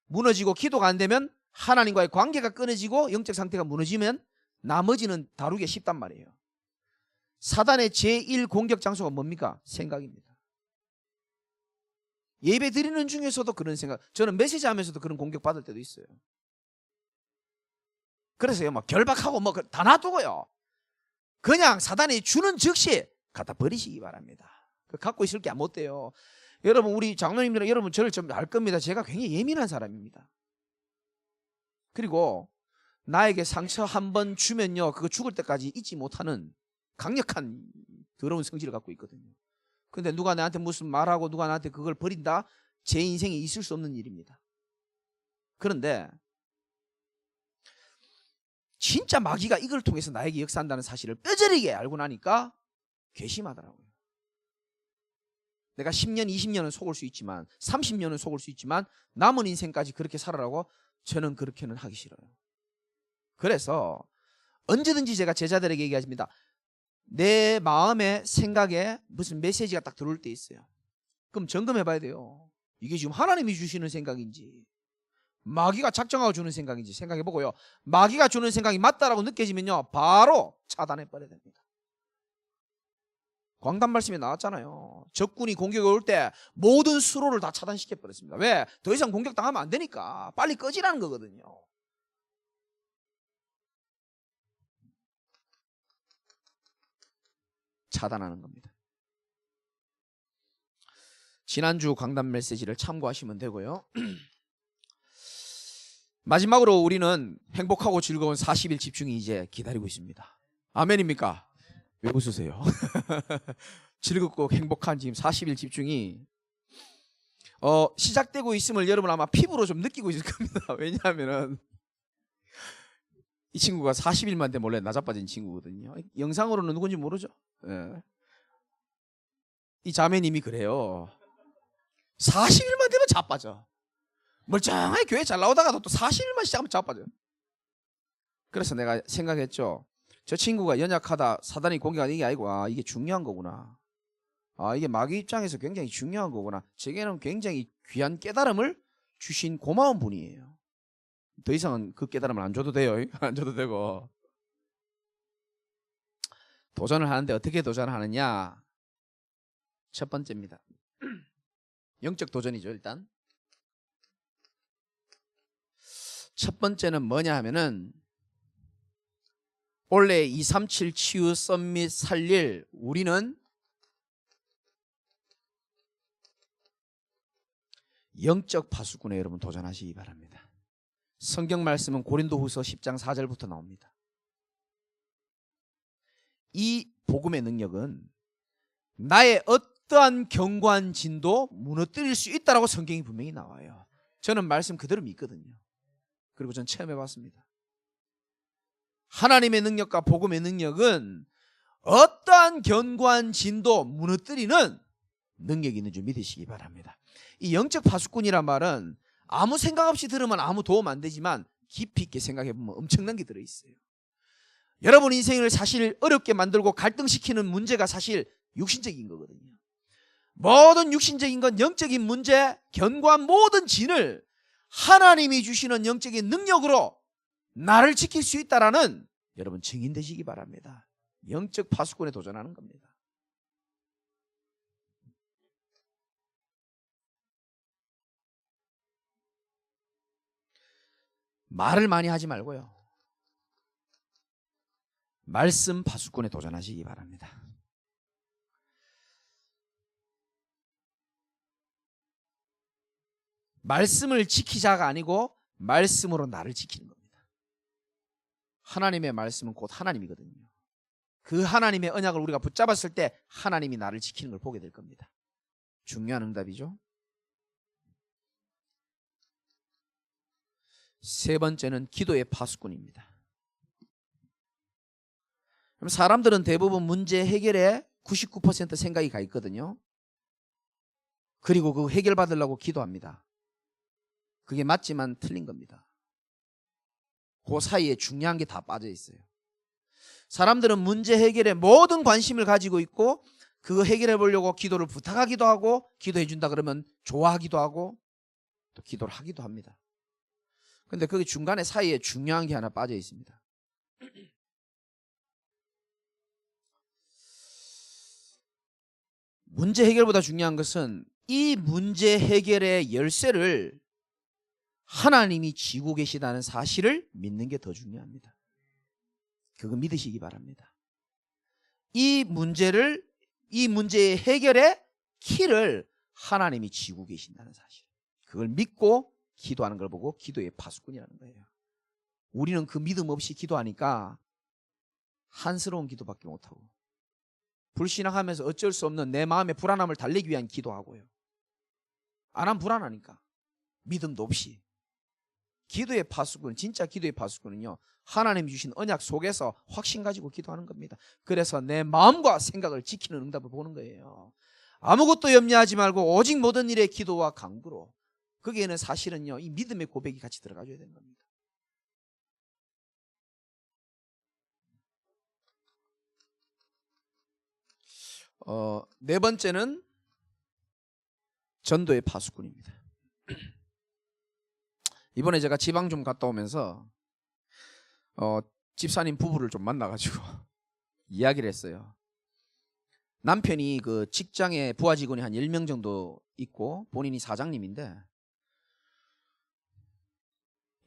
무너지고 기도가 안 되면 하나님과의 관계가 끊어지고 영적 상태가 무너지면 나머지는 다루기 쉽단 말이에요. 사단의 제1 공격 장소가 뭡니까? 생각입니다. 예배 드리는 중에서도 그런 생각, 저는 메시지 하면서도 그런 공격 받을 때도 있어요. 그래서요 막 결박하고 뭐 다 놔두고요 그냥 사단이 주는 즉시 갖다 버리시기 바랍니다. 갖고 있을 게 못 돼요. 여러분 우리 장로님들 여러분 저를 좀 알 겁니다. 제가 굉장히 예민한 사람입니다. 그리고 나에게 상처 한 번 주면요 그거 죽을 때까지 잊지 못하는 강력한 더러운 성질을 갖고 있거든요. 근데 누가 나한테 무슨 말하고 누가 나한테 그걸 버린다? 제 인생에 있을 수 없는 일입니다. 그런데 진짜 마귀가 이걸 통해서 나에게 역사한다는 사실을 뼈저리게 알고 나니까 괘씸하더라고요. 내가 10년, 20년은 속을 수 있지만 30년은 속을 수 있지만 남은 인생까지 그렇게 살아라고 저는 그렇게는 하기 싫어요. 그래서 언제든지 제가 제자들에게 얘기하십니다. 내 마음의 생각에 무슨 메시지가 딱 들어올 때 있어요. 그럼 점검해 봐야 돼요. 이게 지금 하나님이 주시는 생각인지 마귀가 작정하고 주는 생각인지 생각해 보고요. 마귀가 주는 생각이 맞다라고 느껴지면요, 바로 차단해 버려야 됩니다. 광단 말씀에 나왔잖아요. 적군이 공격에 올 때 모든 수로를 다 차단시켜 버렸습니다. 왜? 더 이상 공격당하면 안 되니까 빨리 꺼지라는 거거든요. 차단하는 겁니다. 지난주 강단 메시지를 참고하시면 되고요. 마지막으로 우리는 행복하고 즐거운 40일 집중이 이제 기다리고 있습니다. 아멘입니까? 왜 웃으세요? 즐겁고 행복한 지금 40일 집중이 시작되고 있음을 여러분 아마 피부로 좀 느끼고 있을 겁니다. 왜냐하면 이 친구가 40일만 되면 원래 나자빠진 친구거든요. 영상으로는 누군지 모르죠. 네. 이 자매님이 그래요. 40일만 되면 자빠져. 멀쩡하게 교회 잘 나오다가도 또 40일만 시작하면 자빠져. 그래서 내가 생각했죠. 저 친구가 연약하다, 사단이 공격하는 게 아니고, 이게 중요한 거구나. 이게 마귀 입장에서 굉장히 중요한 거구나. 제게는 굉장히 귀한 깨달음을 주신 고마운 분이에요. 더 이상은 그 깨달음을 안 줘도 돼요. 안 줘도 되고. 도전을 하는데 어떻게 도전을 하느냐? 첫 번째입니다. 영적 도전이죠, 일단. 첫 번째는 뭐냐 하면은 올해 237 치유 썸밋 살릴 우리는 영적 파수꾼에 여러분 도전하시기 바랍니다. 성경 말씀은 고린도후서 10장 4절부터 나옵니다. 이 복음의 능력은 나의 어떠한 견고한 진도 무너뜨릴 수 있다라고 성경이 분명히 나와요. 저는 말씀 그대로 믿거든요. 그리고 전 체험해봤습니다. 하나님의 능력과 복음의 능력은 어떠한 견고한 진도 무너뜨리는 능력이 있는 줄 믿으시기 바랍니다. 이 영적 파수꾼이란 말은 아무 생각 없이 들으면 아무 도움 안 되지만 깊이 있게 생각해보면 엄청난 게 들어있어요. 여러분 인생을 사실 어렵게 만들고 갈등시키는 문제가 사실 육신적인 거거든요. 모든 육신적인 건 영적인 문제, 견고한 모든 진을 하나님이 주시는 영적인 능력으로 나를 지킬 수 있다라는 여러분 증인 되시기 바랍니다. 영적 파수꾼에 도전하는 겁니다. 말을 많이 하지 말고요. 말씀 파수꾼에 도전하시기 바랍니다. 말씀을 지키자가 아니고 말씀으로 나를 지키는 겁니다. 하나님의 말씀은 곧 하나님이거든요. 그 하나님의 언약을 우리가 붙잡았을 때 하나님이 나를 지키는 걸 보게 될 겁니다. 중요한 응답이죠. 세 번째는 기도의 파수꾼입니다. 그럼 사람들은 대부분 문제 해결에 99% 생각이 가 있거든요. 그리고 그 해결받으려고 기도합니다. 그게 맞지만 틀린 겁니다. 그 사이에 중요한 게 다 빠져 있어요. 사람들은 문제 해결에 모든 관심을 가지고 있고 그거 해결해 보려고 기도를 부탁하기도 하고 기도해 준다 그러면 좋아하기도 하고 또 기도를 하기도 합니다. 근데 그 중간에 사이에 중요한 게 하나 빠져 있습니다. 문제 해결보다 중요한 것은 이 문제 해결의 열쇠를 하나님이 쥐고 계시다는 사실을 믿는 게 더 중요합니다. 그거 믿으시기 바랍니다. 이 문제의 해결의 키를 하나님이 쥐고 계신다는 사실. 그걸 믿고 기도하는 걸 보고 기도의 파수꾼이라는 거예요. 우리는 그 믿음 없이 기도하니까 한스러운 기도밖에 못하고 불신앙하면서 어쩔 수 없는 내 마음의 불안함을 달래기 위한 기도하고요. 안 하면 불안하니까 믿음도 없이. 기도의 파수꾼, 진짜 기도의 파수꾼은요, 하나님이 주신 언약 속에서 확신 가지고 기도하는 겁니다. 그래서 내 마음과 생각을 지키는 응답을 보는 거예요. 아무것도 염려하지 말고 오직 모든 일에 기도와 간구로. 거기에는 사실은요, 이 믿음의 고백이 같이 들어가줘야 되는 겁니다. 네 번째는 전도의 파수꾼입니다. 이번에 제가 지방 좀 갔다 오면서 집사님 부부를 좀 만나가지고 이야기를 했어요. 남편이 그 직장에 부하 직원이 한 10명 정도 있고 본인이 사장님인데,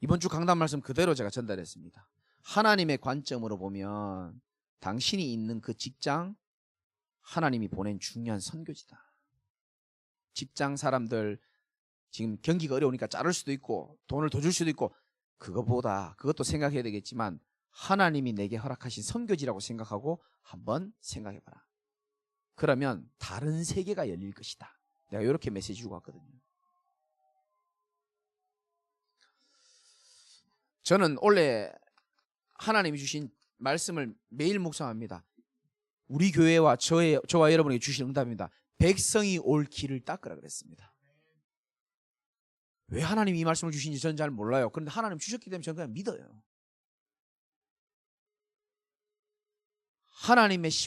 이번 주 강단 말씀 그대로 제가 전달했습니다. 하나님의 관점으로 보면 당신이 있는 그 직장, 하나님이 보낸 중요한 선교지다. 직장 사람들 지금 경기가 어려우니까 자를 수도 있고 돈을 더 줄 수도 있고, 그것도 생각해야 되겠지만 하나님이 내게 허락하신 선교지라고 생각하고 한번 생각해봐라. 그러면 다른 세계가 열릴 것이다. 내가 이렇게 메시지 주고 왔거든요. 저는 원래 하나님이 주신 말씀을 매일 묵상합니다. 우리 교회와 저와 여러분에게 주신 응답입니다. 백성이 올 길을 닦으라 그랬습니다. 왜 하나님이 이 말씀을 주신지 저는 잘 몰라요. 그런데 하나님 주셨기 때문에 저는 그냥 믿어요.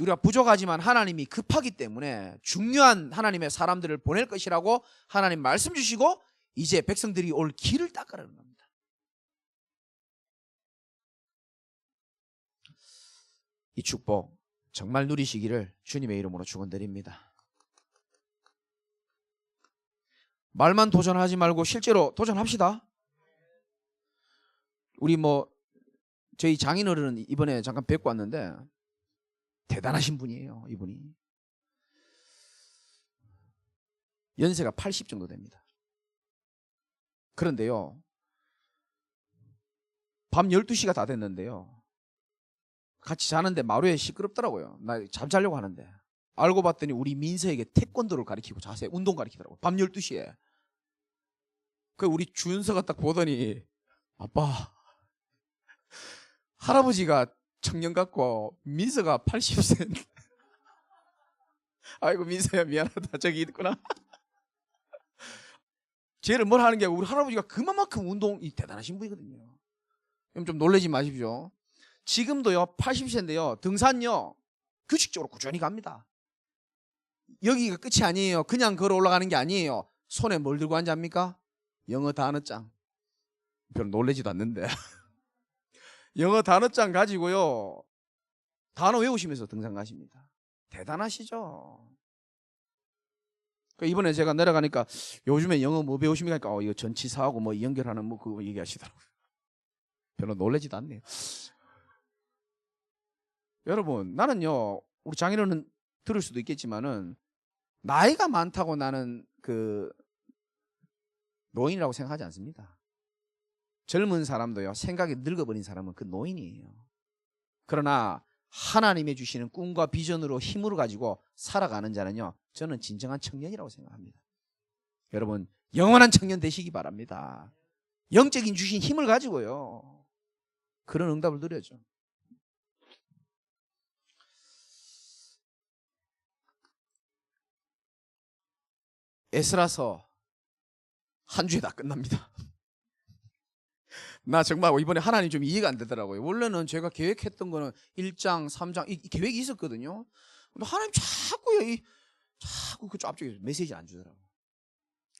우리가 부족하지만 하나님이 급하기 때문에 중요한 하나님의 사람들을 보낼 것이라고 하나님 말씀 주시고, 이제 백성들이 올 길을 닦으라는 겁니다. 이 축복 정말 누리시기를 주님의 이름으로 축원드립니다. 말만 도전하지 말고 실제로 도전합시다. 우리 저희 장인어른은 이번에 잠깐 뵙고 왔는데 대단하신 분이에요. 이분이 연세가 80 정도 됩니다. 그런데요, 밤 12시가 다 됐는데요, 같이 자는데 마루에 시끄럽더라고요. 나 잠 자려고 하는데 알고 봤더니 우리 민서에게 태권도를 가르치고 자세 운동 가르치더라고요. 밤 12시에. 그 우리 준서가 딱 보더니, 아빠, 할아버지가 청년 같고 민서가 80세. 아이고 민서야 미안하다. 저기 있구나. 쟤를 뭘 하는 게 아니고 우리 할아버지가 그만큼 운동이 대단하신 분이거든요. 좀 놀라지 마십시오. 지금도요 80세인데요 등산요 규칙적으로 꾸준히 갑니다. 여기가 끝이 아니에요. 그냥 걸어 올라가는 게 아니에요. 손에 뭘 들고 앉습니까? 영어 단어장. 별로 놀라지도 않는데 영어 단어장 가지고요 단어 외우시면서 등산 가십니다. 대단하시죠? 이번에 제가 내려가니까 요즘에 영어 뭐 배우십니까? 이거 전치사하고 연결하는 그거 얘기하시더라고요. 별로 놀라지도 않네요. 여러분, 나는요 우리 장인어른 들을 수도 있겠지만은 나이가 많다고 나는 그 노인이라고 생각하지 않습니다. 젊은 사람도요 생각이 늙어버린 사람은 그 노인이에요. 그러나 하나님이 주시는 꿈과 비전으로 힘으로 가지고 살아가는 자는요 저는 진정한 청년이라고 생각합니다. 여러분 영원한 청년 되시기 바랍니다. 영적인 주신 힘을 가지고요 그런 응답을 누려죠. 에스라서 한 주에 다 끝납니다. 나 정말 이번에 하나님 좀 이해가 안 되더라고요. 원래는 제가 계획했던 거는 1장, 3장 이 계획이 있었거든요. 근데 하나님 자꾸 그 앞쪽에 메시지 안 주더라고요.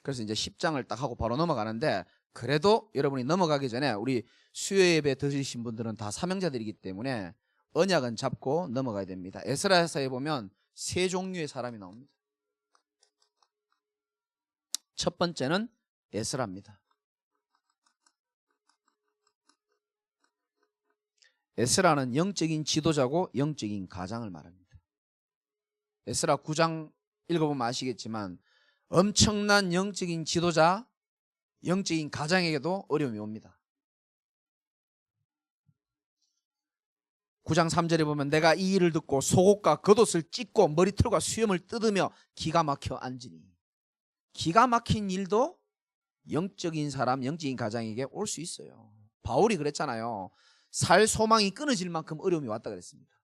그래서 이제 10장을 딱 하고 바로 넘어가는데, 그래도 여러분이 넘어가기 전에 우리 수요 예배 드리신 분들은 다 사명자들이기 때문에 언약은 잡고 넘어가야 됩니다. 에스라서에 보면 세 종류의 사람이 나옵니다. 첫 번째는 에스라입니다. 에스라는 영적인 지도자고 영적인 가장을 말합니다. 에스라 9장 읽어보면 아시겠지만 엄청난 영적인 지도자, 영적인 가장에게도 어려움이 옵니다. 9장 3절에 보면 내가 이 일을 듣고 속옷과 겉옷을 찢고 머리털과 수염을 뜯으며 기가 막혀 앉으니. 기가 막힌 일도 영적인 사람, 영적인 가장에게 올 수 있어요. 바울이 그랬잖아요. 살 소망이 끊어질 만큼 어려움이 왔다 그랬습니다.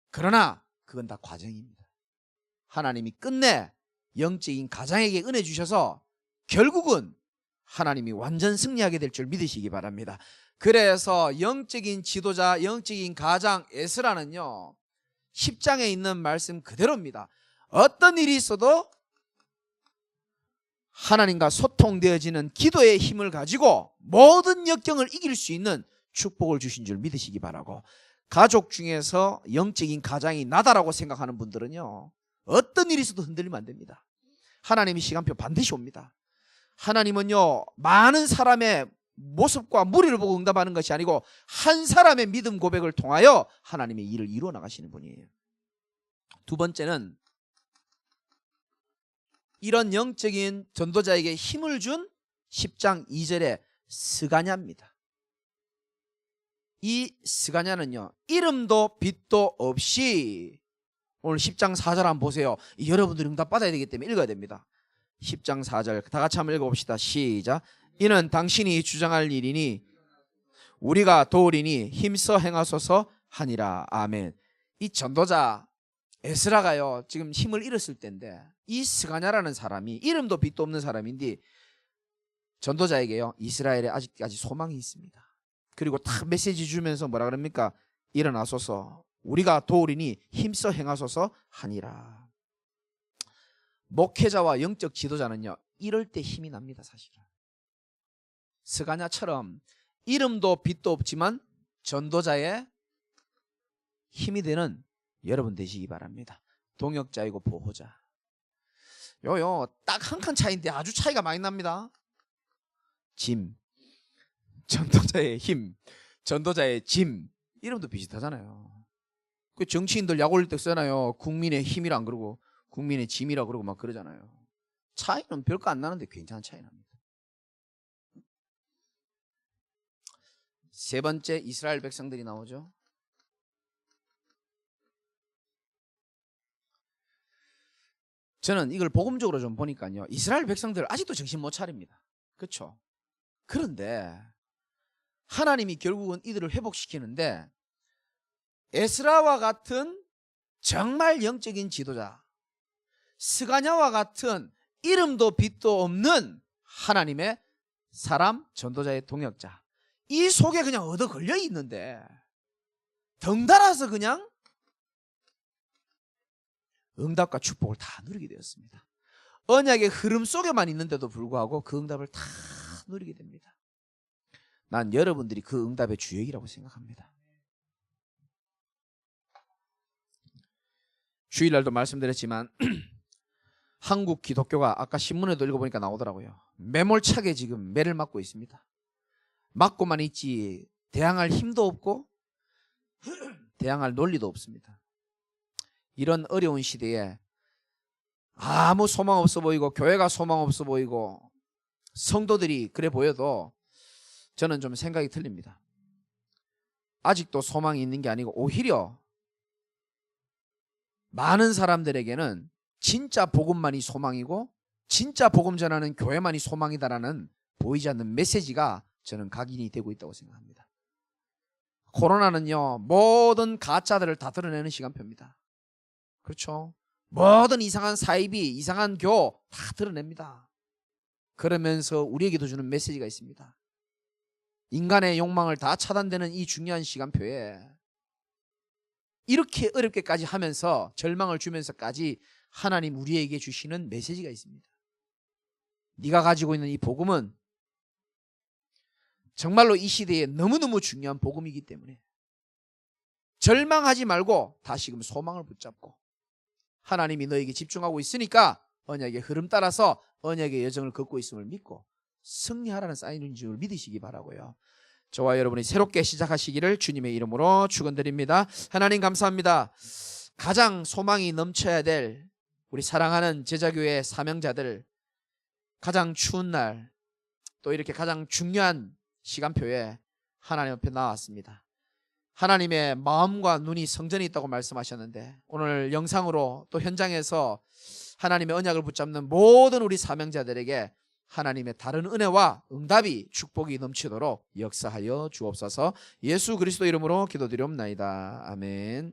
그러나 그건 다 과정입니다. 하나님이 끝내 영적인 가장에게 은혜 주셔서 결국은 하나님이 완전 승리하게 될 줄 믿으시기 바랍니다. 그래서 영적인 지도자, 영적인 가장 에스라는요 10장에 있는 말씀 그대로입니다. 어떤 일이 있어도 하나님과 소통되어지는 기도의 힘을 가지고 모든 역경을 이길 수 있는 축복을 주신 줄 믿으시기 바라고, 가족 중에서 영적인 가장이 나다라고 생각하는 분들은요, 어떤 일이 있어도 흔들리면 안 됩니다. 하나님의 시간표 반드시 옵니다. 하나님은요, 많은 사람의 모습과 무리를 보고 응답하는 것이 아니고 한 사람의 믿음 고백을 통하여 하나님의 일을 이루어 나가시는 분이에요. 두 번째는 이런 영적인 전도자에게 힘을 준 10장 2절의 스가냐입니다. 이 스가냐는요, 이름도 빛도 없이, 오늘 10장 4절 한번 보세요. 여러분들이 응답 받아야 되기 때문에 읽어야 됩니다. 10장 4절 다 같이 한번 읽어봅시다. 시작. 이는 당신이 주장할 일이니 우리가 도우리니 힘써 행하소서 하니라. 아멘. 이 전도자 에스라가요, 지금 힘을 잃었을 때인데, 이 스가냐라는 사람이 이름도 빛도 없는 사람인데 전도자에게요, 이스라엘에 아직까지 소망이 있습니다. 그리고 딱 메시지 주면서 뭐라 그럽니까? 일어나소서, 우리가 도우리니 힘써 행하소서 하니라. 목회자와 영적 지도자는요, 이럴 때 힘이 납니다. 사실은 스가냐처럼 이름도 빛도 없지만 전도자의 힘이 되는 여러분 되시기 바랍니다. 동역자이고 보호자. 딱 한 칸 차이인데 아주 차이가 많이 납니다. 짐, 전도자의 힘, 전도자의 짐, 이름도 비슷하잖아요. 그 정치인들 약 올릴 때 쓰잖아요. 국민의 힘이라 안 그러고 국민의 짐이라 그러고 막 그러잖아요. 차이는 별거 안 나는데 굉장한 차이 납니다. 세 번째, 이스라엘 백성들이 나오죠. 저는 이걸 복음적으로 좀 보니까요, 이스라엘 백성들 아직도 정신 못 차립니다. 그렇죠? 그런데 하나님이 결국은 이들을 회복시키는데, 에스라와 같은 정말 영적인 지도자, 스가냐와 같은 이름도 빛도 없는 하나님의 사람, 전도자의 동역자, 이 속에 그냥 얻어 걸려 있는데 덩달아서 그냥 응답과 축복을 다 누리게 되었습니다. 언약의 흐름 속에만 있는데도 불구하고 그 응답을 다 누리게 됩니다. 난 여러분들이 그 응답의 주역이라고 생각합니다. 주일날도 말씀드렸지만 한국 기독교가 아까 신문에도 읽어보니까 나오더라고요. 매몰차게 지금 매를 맞고 있습니다. 맞고만 있지 대항할 힘도 없고 대항할 논리도 없습니다. 이런 어려운 시대에 아무 소망 없어 보이고 교회가 소망 없어 보이고 성도들이 그래 보여도 저는 좀 생각이 틀립니다. 아직도 소망이 있는 게 아니고 오히려 많은 사람들에게는 진짜 복음만이 소망이고 진짜 복음 전하는 교회만이 소망이다라는 보이지 않는 메시지가 저는 각인이 되고 있다고 생각합니다. 코로나는요, 모든 가짜들을 다 드러내는 시간표입니다. 그렇죠? 모든 이상한 사이비, 이상한 교 다 드러냅니다. 그러면서 우리에게도 주는 메시지가 있습니다. 인간의 욕망을 다 차단되는 이 중요한 시간표에 이렇게 어렵게까지 하면서 절망을 주면서까지 하나님 우리에게 주시는 메시지가 있습니다. 네가 가지고 있는 이 복음은 정말로 이 시대에 너무너무 중요한 복음이기 때문에 절망하지 말고 다시금 소망을 붙잡고 하나님이 너에게 집중하고 있으니까 언약의 흐름 따라서 언약의 여정을 걷고 있음을 믿고 승리하라는 사인인 줄 믿으시기 바라고요. 저와 여러분이 새롭게 시작하시기를 주님의 이름으로 축원드립니다. 하나님 감사합니다. 가장 소망이 넘쳐야 될 우리 사랑하는 제자교회 사명자들, 가장 추운 날 또 이렇게 가장 중요한 시간표에 하나님 앞에 나왔습니다. 하나님의 마음과 눈이 성전이 있다고 말씀하셨는데 오늘 영상으로 또 현장에서 하나님의 언약을 붙잡는 모든 우리 사명자들에게 하나님의 다른 은혜와 응답이 축복이 넘치도록 역사하여 주옵소서. 예수 그리스도 이름으로 기도드리옵나이다. 아멘.